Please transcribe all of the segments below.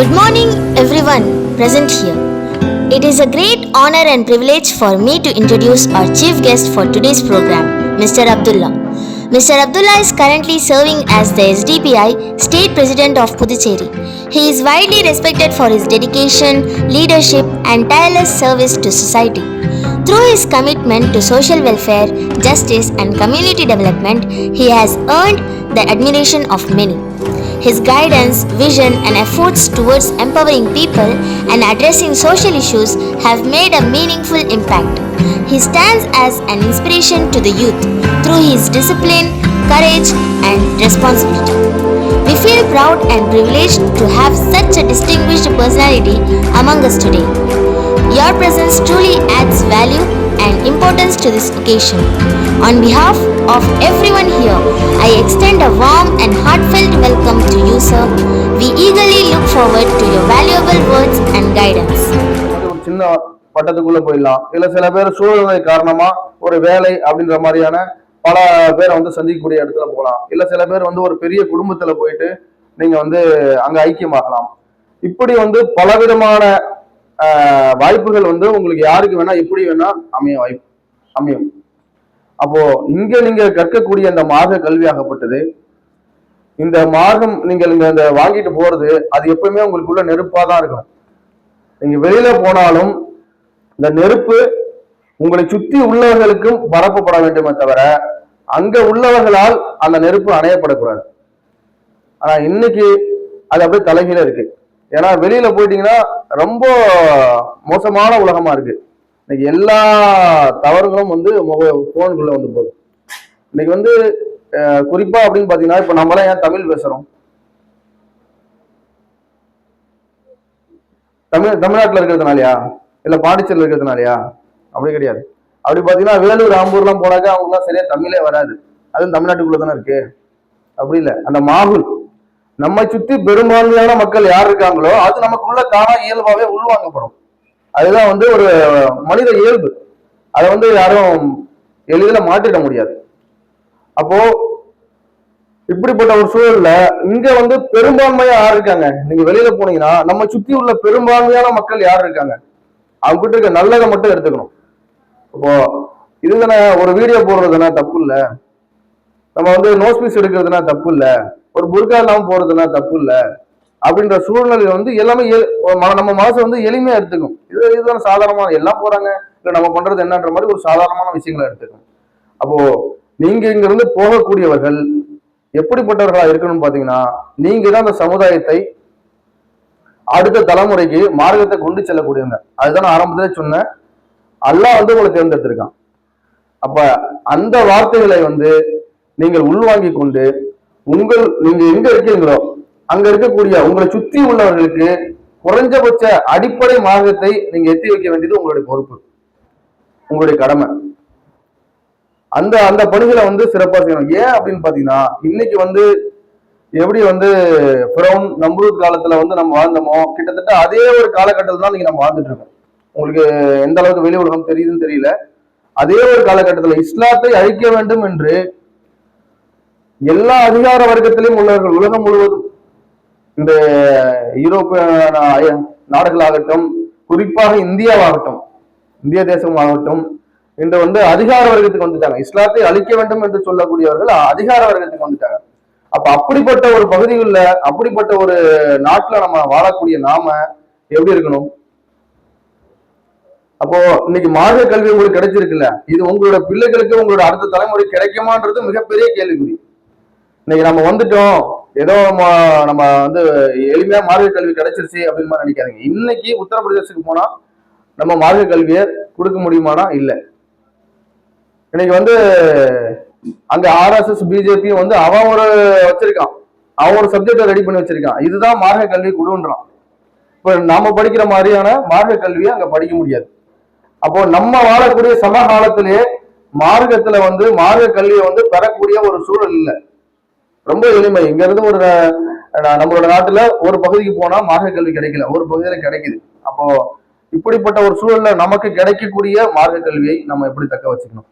Good morning, everyone present here. It is a great honor and privilege for me to introduce our chief guest for today's program, Mr. Abdullah. Mr. Abdullah is currently serving as the SDPI State President of Puducherry. He is widely respected for his dedication, leadership, and tireless service to society. Through his commitment to social welfare, justice, and community development, he has earned the admiration of many. His guidance, vision, and efforts towards empowering people and addressing social issues have made a meaningful impact. He stands as an inspiration to the youth through his discipline, courage, and responsibility. We feel proud and privileged to have such a distinguished personality among us today. Your presence truly adds value and importance to this occasion. On behalf of everyone here, I extend a warm and heartfelt welcome to you, sir. We eagerly look forward to your valuable words and guidance. சின்ன பட்டத்துக்குள்ள போயிடலாம். இல்ல சில பேர் சூழ்நிலை காரணமா ஒரு வேலை அப்படின்ற மாதிரியான பல பேரை சந்திக்கக்கூடிய இடத்துல போகலாம். இல்ல சில பேர் ஒரு பெரிய குடும்பத்துல போயிட்டு நீங்க அங்க ஐக்கியமாகலாம். இப்படி பலவிதமான வாய்ப்புகள் உங்களுக்கு யாருக்கு வேணா எப்படி வேணா அமையும். அப்போ இங்க நீங்க கற்கக்கூடிய இந்த மார்க்க கல்வியாகப்பட்டது, இந்த மார்க்கம் நீங்கள் இந்த வாங்கிட்டு போறது அது எப்பவுமே உங்களுக்குள்ள நெருப்பா தான் இருக்கும். நீங்க வெளியில போனாலும் இந்த நெருப்பு உங்களை சுற்றி உள்ளவர்களுக்கும் பரப்பப்பட வேண்டுமே தவிர அங்க உள்ளவர்களால் அந்த நெருப்பு அணையப்படக்கூடாது. ஆனா இன்னைக்கு அது அப்படியே தலைகீழ இருக்கு. ஏன்னா வெளியில போயிட்டீங்கன்னா ரொம்ப மோசமான உலகமா இருக்கு. இன்னைக்கு எல்லா தவறுகளும் போனுக்குள்ள போகுது. இன்னைக்கு குறிப்பா அப்படின்னு பாத்தீங்கன்னா இப்ப நம்மளாம் ஏன் தமிழ் பேசுறோம்? தமிழ்நாட்டுல இருக்கிறதுனாலயா இல்ல பாண்டிச்சேரியில் இருக்கிறதுனாலயா? அப்படி கிடையாது. அப்படி பாத்தீங்கன்னா வேலூர் ஆம்பூர்லாம் போனாக்கா அவங்களுக்குலாம் சரியா தமிழே வராது. அதுவும் தமிழ்நாட்டுக்குள்ள தானே இருக்கு. அப்படி இல்லை, அந்த மாகுல் நம்மை சுத்தி பெரும்பான்மையான மக்கள் யார் இருக்காங்களோ அது நமக்குள்ள தானா இயல்பாவே உள்வாங்கப்படும். அதுதான் ஒரு மனித இயல்பு. அதை யாரும் எளிதில் மாற்றிட முடியாது. அப்போ இப்படிப்பட்ட ஒரு சூழல்ல இங்க பெரும்பான்மையா யார் இருக்காங்க? நீங்க வெளியில போனீங்கன்னா நம்ம சுத்தி உள்ள பெரும்பான்மையான மக்கள் யார் இருக்காங்க? அவங்க கிட்ட இருக்க நல்லதை மட்டும் எடுத்துக்கணும். இப்போ இதுதானே ஒரு வீடியோ போடுறதுனா தப்பு இல்லை, நம்ம நோஸ் பீஸ் எடுக்கிறதுனா தப்பு இல்லை, ஒரு புர்கா இல்லாம போறதுனா தப்பு இல்லை அப்படின்ற சூழ்நிலை எல்லாமே நம்ம மனசு எளிமையா எடுத்துக்கும். இதுதான் சாதாரணமான எல்லாம் போறாங்க, இல்ல நம்ம பண்றது என்னன்ற மாதிரி ஒரு சாதாரணமான விஷயங்களை எடுத்துக்கும். அப்போ நீங்க இங்க இருந்து போகக்கூடியவர்கள் எப்படிப்பட்டவர்களா இருக்கணும்னு பாத்தீங்கன்னா, நீங்க தான் அந்த சமுதாயத்தை அடுத்த தலைமுறைக்கு மார்க்கத்தை கொண்டு செல்லக்கூடியவங்க. அதுதான் ஆரம்பத்திலே சொன்னேன், அல்லாஹ் உங்களை தேர்ந்தெடுத்திருக்கான். அப்ப அந்த வார்த்தைகளை நீங்கள் உள்வாங்கி கொண்டு நீங்க எங்க இருக்கீங்களோ அங்க இருக்கக்கூடிய உங்களை சுற்றி உள்ளவர்களுக்கு குறைஞ்சபட்ச அடிப்படை மார்க்கத்தை நீங்க எத்தி வைக்க வேண்டியது உங்களுடைய பொறுப்பு, உங்களுடைய கடமை. அந்த அந்த பணிகளை சிறப்பா செய்யணும். ஏன் அப்படின்னு பாத்தீங்கன்னா, இன்னைக்கு எப்படி ஃபிரௌன் நம்ரூத் காலத்துல நம்ம வாழ்ந்தோமோ கிட்டத்தட்ட அதே ஒரு காலகட்டத்தில் தான் நீங்க நம்ம வாழ்ந்துட்டு இருக்கோம். உங்களுக்கு எந்த அளவுக்கு வெளி உலகம் தெரியுதுன்னு தெரியல. அதே ஒரு காலகட்டத்தில் இஸ்லாத்தை அழிக்க வேண்டும் என்று எல்லா அதிகார வர்க்கத்திலும் உள்ளவர்கள் உலகம் முழுவதும் இந்த யூரோப்பிய நாடுகளாகட்டும், குறிப்பாக இந்தியாவாகட்டும், இந்திய தேசமாகட்டும், இன்று அதிகார வர்க்கத்துக்கு வந்துட்டாங்க. இஸ்லாத்தை அழிக்க வேண்டும் என்று சொல்லக்கூடியவர்கள் அதிகார வர்க்கத்துக்கு வந்துட்டாங்க. அப்ப அப்படிப்பட்ட ஒரு பகுதிகளில் அப்படிப்பட்ட ஒரு நாட்டுல நம்ம வாழக்கூடிய நாம எப்படி இருக்கணும்? அப்போ இன்னைக்கு மார்க்க கல்வி உங்களுக்கு கிடைச்சிருக்குல்ல, இது உங்களோட பிள்ளைகளுக்கு உங்களோட அடுத்த தலைமுறை கிடைக்குமான்றது மிகப்பெரிய கேள்விக்குறி. இன்னைக்கு நம்ம வந்துட்டோம், ஏதோ நம்ம எளிமையா மார்க்க கல்வி கிடைச்சிருச்சு அப்படின்னு நினைக்காதீங்க. இன்னைக்கு உத்தரப்பிரதேசத்துக்கு போனா நம்ம மார்க்க கல்வியை கொடுக்க முடியுமானா இல்ல. இன்னைக்கு அங்க RSS பிஜேபி அவன் ஒரு வச்சிருக்கான், அவன் ஒரு சப்ஜெக்டை ரெடி பண்ணி வச்சிருக்கான், இதுதான் மார்க்க கல்வி கொடுன்றான். இப்ப நாம படிக்கிற மாதிரியான மார்க்க கல்வியை அங்க படிக்க முடியாது. அப்போ நம்ம வாழக்கூடிய சமகாலத்திலேயே மார்க்கத்துல மார்க்க கல்வியை பெறக்கூடிய ஒரு சூழல் இல்லை. ரொம்ப எளிமை. இங்க இருந்து நம்மளோட நாட்டுல ஒரு பகுதிக்கு போனா மார்க்க கல்வி கிடைக்கல, ஒரு பகுதியில கிடைக்குது. அப்போ இப்படிப்பட்ட ஒரு சூழல்ல நமக்கு கிடைக்கக்கூடிய மார்க்க கல்வியை நம்ம எப்படி தக்க வச்சுக்கணும்?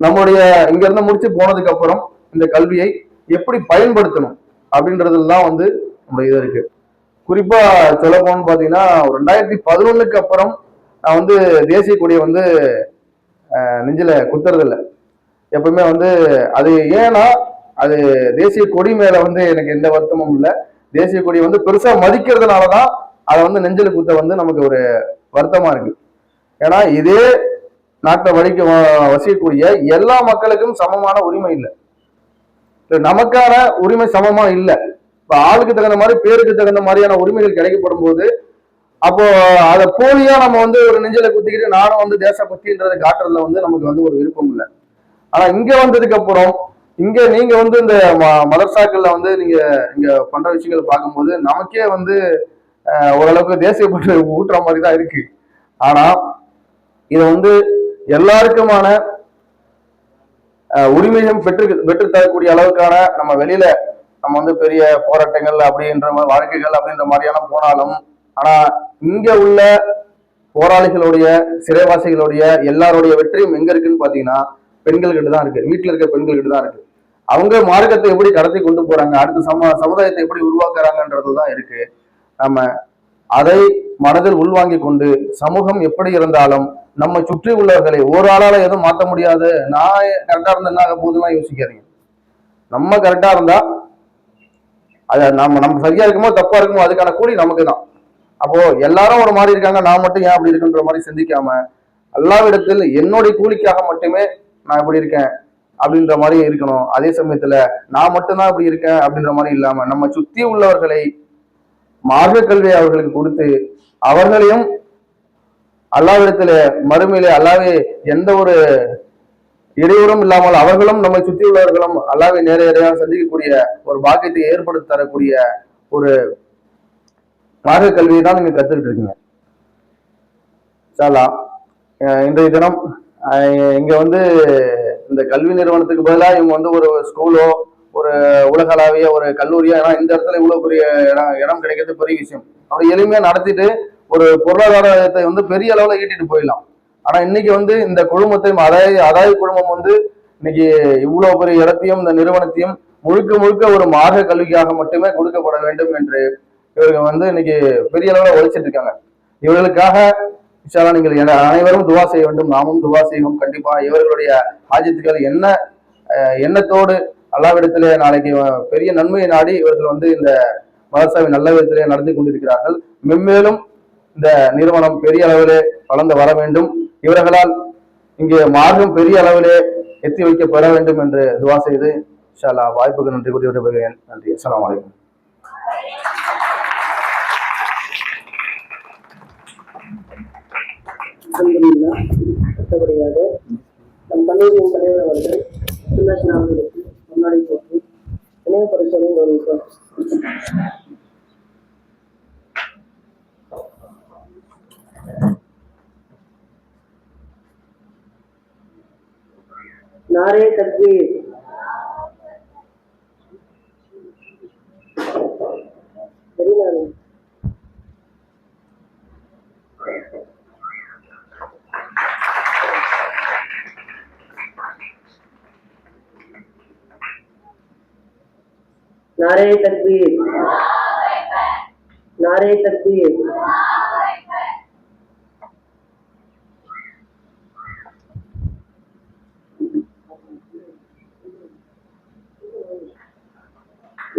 நம்மளுடைய இங்க இருந்து முடிச்சு போனதுக்கு அப்புறம் இந்த கல்வியை எப்படி பயன்படுத்தணும் அப்படின்றதுலாம் நம்ம இது இருக்கு. குறிப்பா சொல்ல போனோம்னு பாத்தீங்கன்னா 2011க்கு அப்புறம் நான் வந்து தேசிய கொடியை வந்து நெஞ்சில குத்துறது இல்லை. எப்பவுமே வந்து அது ஏன்னா அது தேசிய கொடி மேல வந்து எனக்கு எந்த வருத்தமும் இல்லை. தேசிய கொடி வந்து பெருசா மதிக்கிறதுனாலதான் அதை வந்து நெஞ்சில குத்த வந்து நமக்கு ஒரு வருத்தமா இருக்கு. ஏன்னா இதே நாட்டை வசிக்கக்கூடிய எல்லா மக்களுக்கும் சமமான உரிமை இல்லை. நமக்கான உரிமை சமமா இல்லை. இப்ப ஆளுக்கு தகுந்த மாதிரி பேருக்கு தகுந்த மாதிரியான உரிமைகள் கிடைக்கப்படும் போது அப்போ அதை போலியா நம்ம வந்து ஒரு நெஞ்சில குத்திக்கிட்டு நானும் வந்து தேசபக்தின்றதை காட்டுறதுல வந்து நமக்கு வந்து ஒரு விருப்பம் இல்லை. ஆனா இங்க வந்ததுக்கு அப்புறம் இங்க நீங்க வந்து இந்த மதரசாக்கள்ல வந்து நீங்க இங்க பண்ற விஷயங்களை பார்க்கும்போது நமக்கே வந்து ஓரளவுக்கு தேசியப்பற்று ஊட்டுற மாதிரி தான் இருக்கு. ஆனா இதை வந்து எல்லாருக்குமான உரிமையும் பெற்று தரக்கூடிய அளவுக்கான நம்ம வெளியில நம்ம வந்து பெரிய போராட்டங்கள் அப்படின்ற மாதிரி வாழ்க்கைகள் அப்படின்ற மாதிரியான போனாலும், ஆனா இங்க உள்ள போராளிகளுடைய சிறைவாசிகளுடைய எல்லாருடைய வெற்றியும் எங்க இருக்குன்னு பாத்தீங்கன்னா பெண்கள் கிட்ட தான் இருக்கு. வீட்டுல இருக்க பெண்கள் கிட்ட தான் இருக்கு. அவங்க மார்க்கத்தை எப்படி கடத்தி கொண்டு போறாங்க, அடுத்த சமுதாயத்தை எப்படி உருவாக்குறாங்கன்றதுதான் இருக்கு. நம்ம அதை மனதில் உள்வாங்கி கொண்டு சமூகம் எப்படி இருந்தாலும் நம்ம சுற்றி உள்ளவர்களை ஒரு ஆளால எதுவும் மாற்ற முடியாது. நான் கரெக்டா இருந்தா என்ன ஆக போகுதுலாம் யோசிக்காதீங்க. நம்ம கரெக்டா இருந்தா அத நம்ம சரியா இருக்குமோ தப்பா இருக்குமோ அதுக்கான கூலி நமக்கு தான். அப்போ எல்லாரும் ஒரு மாதிரி இருக்காங்க, நான் மட்டும் ஏன் அப்படி இருக்குன்ற மாதிரி சிந்திக்காம எல்லாவிடத்தில் என்னுடைய கூலிக்காக மட்டுமே நான் இப்படி இருக்கேன் அப்படின்ற மாதிரி இருக்கணும். அதே சமயத்துல நான் மட்டும்தான் இப்படி இருக்கேன் அப்படின்ற மாதிரி இல்லாம நம்ம சுத்தி உள்ளவர்களை மார்க்க கல்வியை அவர்களுக்கு கொடுத்து அவர்களையும் அல்லாவிடத்துல மறுமையிலே அல்லாவே எந்த ஒரு இடையூறும் இல்லாமல் அவர்களும் நம்மை சுற்றி உள்ளவர்களும் அல்லாவை நேரடியாக சந்திக்கக்கூடிய ஒரு பாக்கியத்தை ஏற்படுத்தி தரக்கூடிய ஒரு மார்க்க கல்வியை தான் நீங்க கத்துக்கிட்டு இருக்கீங்க. சாலா இன்றைய தினம் இங்க வந்து இந்த கல்வி நிறுவனத்துக்கு பதிலாக இவங்க வந்து ஒரு ஸ்கூலோ ஒரு உலகளாவிய ஒரு கல்லூரியோ, ஏன்னா இந்த இடத்துல இவ்வளவு பெரிய இடம் கிடைக்கிறது பெரிய விஷயம். அப்படி எளிமையா நடத்திட்டு ஒரு பொருளாதாரத்தை வந்து பெரிய அளவுல ஈட்டிட்டு போயிடலாம். ஆனா இன்னைக்கு வந்து இந்த குழுமத்தையும் அதாய குழுமம் வந்து இன்னைக்கு இவ்வளவு பெரிய இடத்தையும் இந்த நிறுவனத்தையும் முழுக்க முழுக்க ஒரு மார்க்க கல்விக்காக மட்டுமே கொடுக்கப்பட வேண்டும் என்று இவர்கள் வந்து இன்னைக்கு பெரிய அளவுல உழைச்சிட்டு இருக்காங்க. இவர்களுக்காக இன்ஷா நீங்கள் அனைவரும் துவா செய்ய வேண்டும், நாமும் துவா செய்வோம். கண்டிப்பா இவர்களுடைய ஆஜத்துக்கள் என்ன எண்ணத்தோடு அல்லாவிடத்திலே நாளைக்கு பெரிய நன்மையை நாடி இவர்கள் வந்து இந்த மதரசாவை நல்ல விதத்திலே நடத்தி கொண்டிருக்கிறார்கள். மென்மேலும் இந்த நிறுவனம் பெரிய அளவிலே வளர்ந்து வர வேண்டும், இவர்களால் இங்கே மார்க்கம் பெரிய அளவிலே எத்தி வைக்கப்பட வேண்டும் என்று துவா செய்து இன்ஷா அல்லாஹ் வாய்ப்புக்கு நன்றி கூறி விடைபெறுகிறேன். நன்றி. அஸ்ஸலாமு அலைக்கும். அடுத்தபடியாக நம் கல்லூரியின் தலைவர் அவர்கள் சுல்லாசன் அவர்களுக்கு முன்னாடி போட்டு இணைய பரிசோதனை கவனிப்பார். नारे तकबीर, नारे तकबीर, नारे तकबीर,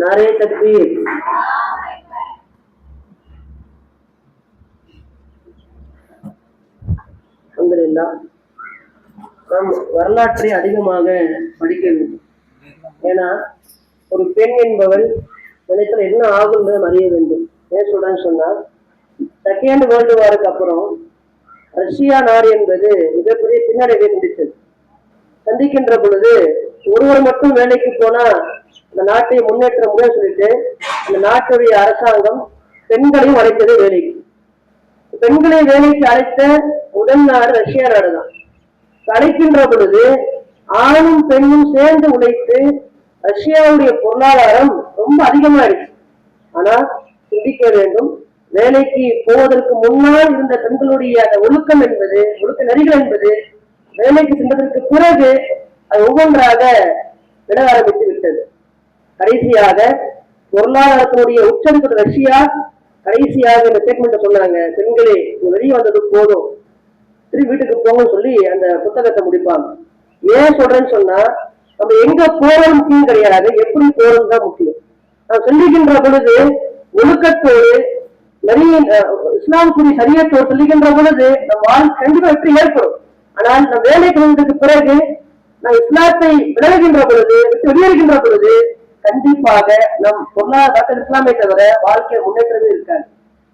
नारे तकबीर, அல்ஹம்துலில்லாஹ். நாம் வரலாற்றை அதிகமாக படிக்க வேண்டும். ஏன்னா ஒரு பெண் என்பவள் நினைத்தால் என்ன ஆகுன்றதை அறிய வேண்டும். ஏன் சொல்றேன்னு சொன்னா, செகண்ட் வேர்ல்டு வாருக்கு அப்புறம் ரஷ்யா நாடு என்பது மிகப்பெரிய பின்னடைவை சந்தித்தது. சந்திக்கின்ற பொழுது ஒருவர் மட்டும் வேலைக்கு போனா அந்த நாட்டை முன்னேற்ற முடியாது சொல்லிட்டு அந்த நாட்டுடைய அரசாங்கம் பெண்களையும் அழைத்தது வேலைக்கு. பெண்களை வேலைக்கு அழைத்த முதல் நாடு ரஷ்யா நாடு தான். அழைக்கின்ற பொழுது ஆணும் பெண்ணும் சேர்ந்து உழைத்து ரஷ்யாவுடைய பொருளாதாரம் ரொம்ப அதிகமாயிடுச்சு. ஆனா சிந்திக்க வேண்டும், வேலைக்கு போவதற்கு முன்னால் இருந்த பெண்களுடைய அந்த ஒழுக்கம் என்பது, ஒழுக்க நெறிகள் என்பது வேலைக்கு சென்றதற்கு பிறகு அது ஒவ்வொன்றாக விட ஆரம்பித்து விட்டது. கடைசியாக பொருளாதாரத்தினுடைய உச்சரிப்பு ரஷ்யா கடைசியாக இந்த ஸ்டேட்மெண்ட் சொன்னாங்க, பெண்களே வெளியே வந்தது போதும், திரும்பி வீட்டுக்கு போங்கன்னு சொல்லி அந்த புத்தகத்தை முடிப்பாங்க. ஏன் சொல்றேன்னு சொன்னா, நம்ம எங்க போறது முக்கியம் கிடையாது, எப்படி போறது தான் முக்கியம். நான் சொல்லிக்கின்ற பொழுது ஒழுக்கத்தோடு நிறைய இஸ்லாம் கூறி சரியத்தோடு சொல்லுகின்ற பொழுது நம் வாழ்க்கை கண்டிப்பா வெற்றி ஏற்படும். ஆனால் நம் வேலைக்கு வந்ததுக்கு பிறகு நாம் இஸ்லாத்தை விலகுகின்ற பொழுது, வெளியேறுகின்ற பொழுது கண்டிப்பாக நம் பொருளாதார இஸ்லாமை தவிர வாழ்க்கை முன்னேற்றமே இருக்காது.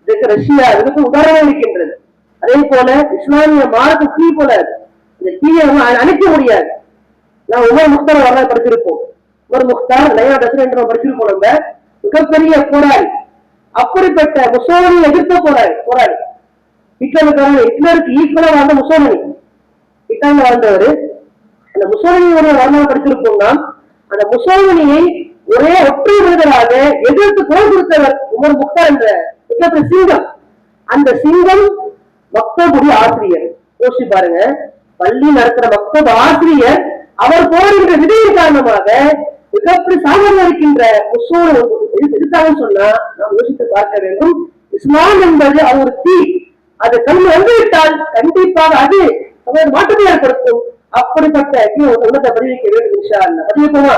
இதுக்கு ரஷ்யா இதுக்கு உதாரணம் இருக்கின்றது. அதே போல இஸ்லாமிய மார்க்கு தீ போல, இந்த தீயை அணைக்க முடியாது. நான் உமர் முக்தார் வரலாறு படிச்சிருப்போம். உமர் முக்தார் நயா டசர் என்று படிச்சிருப்போம். நம்ம மிகப்பெரிய போராளி, அப்படிப்பட்ட முசோலினி எதிர்த்த போராளி ஹிட்லருக்கு ஈக்குவலா வாழ்ந்த முசோலினி, ஹிட்லர்ல வாழ்ந்தவர். அந்த முசோலினியோட வரலாறு படிச்சிருப்போம்னா, அந்த முசோலினியை ஒரே ஒற்றை மனிதராக எதிர்த்து குரல் கொடுத்தவர் உமர் முக்தார் என்ற மிகப்பெரிய சிங்கம். அந்த சிங்கம் மக்தபுடைய ஆசிரியர். யோசிச்சு பாருங்க, பள்ளி நடத்துற மக்தப் ஆசிரியர் அவர் போகின்ற விதையின் காரணமாக மிகப்பெரிய சாதனை இருக்கின்ற முசோல் எதிர்த்தாங்கன்னு சொன்னா நாம் யோசித்து பார்க்க வேண்டும். இஸ்லாம் என்பது அது ஒரு தீ, அது கண் வந்துவிட்டால் கண்டிப்பாக அது மாற்றத்தை ஏற்படுத்தும். அப்படிப்பட்ட உலகத்தை பதிவிக்க வேண்டும். இன்ஷா அல்லாஹ் பதிவிப்போமா?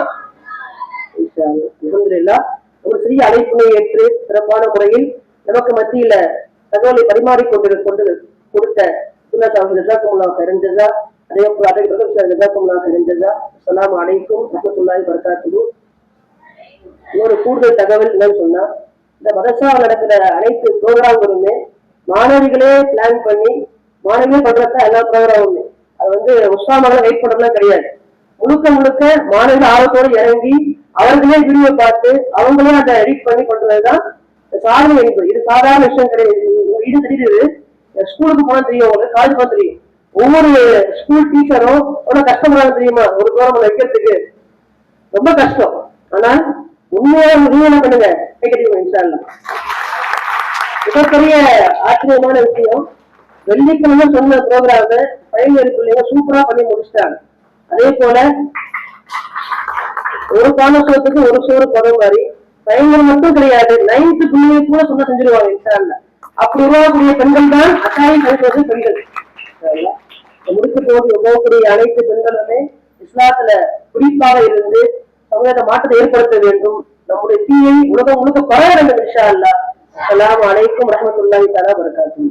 இன்ஷா அல்லாஹ். அல்ஹம்துலில்லாஹ், ஒரு சிறிய அழைப்பினை ஏற்று சிறப்பான முறையில் நமக்கு மத்தியில தகவலை பரிமாறிக்கொண்டு கொடுத்த ஜஸாக்குமுல்லாஹ் கைரன் ஜஸா. அஸ்ஸலாமு அலைக்கும் வரஹ்மத்துல்லாஹி வபரகாத்துஹு. ஒரு கூடுதல் தகவல் என்னன்னு சொன்னா, இந்த மதரசாவில் நடக்கிற அனைத்து ப்ரோக்ராம்களுமே மாணவிகளே பிளான் பண்ணி மாணவிகளே பண்றதா எல்லா ப்ரோக்ராமுமே. அது உஸ்லாமாக வெயிட் பண்றதுலாம் கிடையாது. முழுக்க முழுக்க மாணவிகள் ஆர்வத்தோடு இறங்கி அவர்களே வீடியோ பார்த்து அவங்களே அதை எடிட் பண்ணி பண்றதுதான் சாதனை என்பது. இது சாதாரண விஷயம் கிடையாது. இது தெரியுது, ஸ்கூலுக்கு போனா தெரியும், உங்களுக்கு காலேஜ் போனா தெரியும். ஒவ்வொரு ஸ்கூல் டீச்சரும் எவ்வளவு கஷ்டப்படுறாங்க தெரியுமா? ஒரு ப்ரோக்ராம் வைக்கிறதுக்கு ரொம்ப கஷ்டம். ஆனா உண்மையா நீங்க என்ன பண்ணுங்க, இன்ஷா அல்லாஹ். மிகப்பெரிய ஆச்சரியமான விஷயம், வெள்ளிக்கிழமை சொன்ன ப்ரோக்ராம் பையன் பிள்ளைங்க சூப்பரா பண்ணி முடிச்சிட்டாங்க. அதே போல ஒரு பானசோத்துக்கு ஒரு சோறு பதம் மாதிரி பையன்கள் மட்டும் கிடையாது, 9th பிள்ளைங்க கூட சொன்ன செஞ்சிருவாங்க இன்ஷா அல்லாஹ். அப்படி உருவாகக்கூடிய பெண்கள் தான் அத்தாயை கழிப்பது பெண்கள். முடித்து போகக்கூடிய அனைத்து பெண்களுமே இஸ்லாத்துல குறிப்பாக இருந்து சமூக மாற்றத்தை ஏற்படுத்த வேண்டும். நம்முடைய தீயை உலகம் முழுக்க பரவ வேண்டும் இன்ஷா அல்லாஹ். அஸ்ஸலாமு அலைக்கும் வரஹ்மத்துல்லாஹி தஆலா வபரகாத்துஹு.